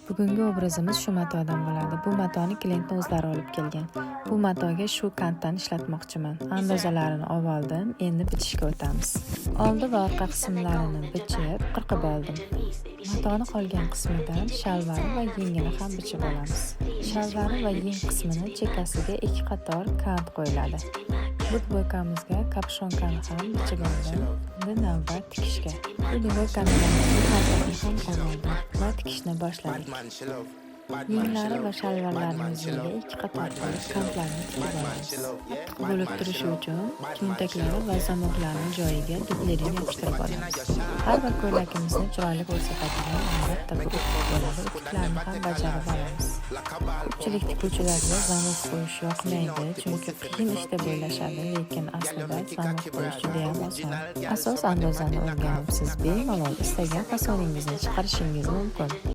Bugungi obrazimiz shu matodan bo'ladi. Bu matoni klientning o'zlari olib kelgan. Bu matoga shu kantdan ishlatmoqchiman. Andozalarini oldim, endi bitishga o'tamiz. Oldi va orqa qismlarini bichib, qirqib oldim. Matoni qolgan qismidan shalvari va yengini ham bichib olamiz. Shalvari va yeng qismini chekkasiga 2 qator kant qo'yiladi. Futbolkamizga kapshonkani ham bichib oldim. Endi navbat tikishga. Futbolkani ham oldim va tikishni boshladik. Yenglari va shalvarlarning uziga 2 qator qilib kantlarni tikib olamiz. Qattiq bo'lib turishi uchun cho'ntaklari va zamoqlarni joyiga dublerin yopishtirib olamiz. Har bir ko'ylagimizni chiroyli ko'rsatadigan albatta bu bo'ladi. Utiklarni ham bajarib olamiz. Ko'pchilik tikuvchilarga zamok qo'yish yoqmaydi, chunki qiyin ish deb o'ylashadi, lekin aslida zamok qo'yish juda ham oson. Asos andozani o'rganib, siz bemalol istagan fasoningizni chiqarishingiz mumkin.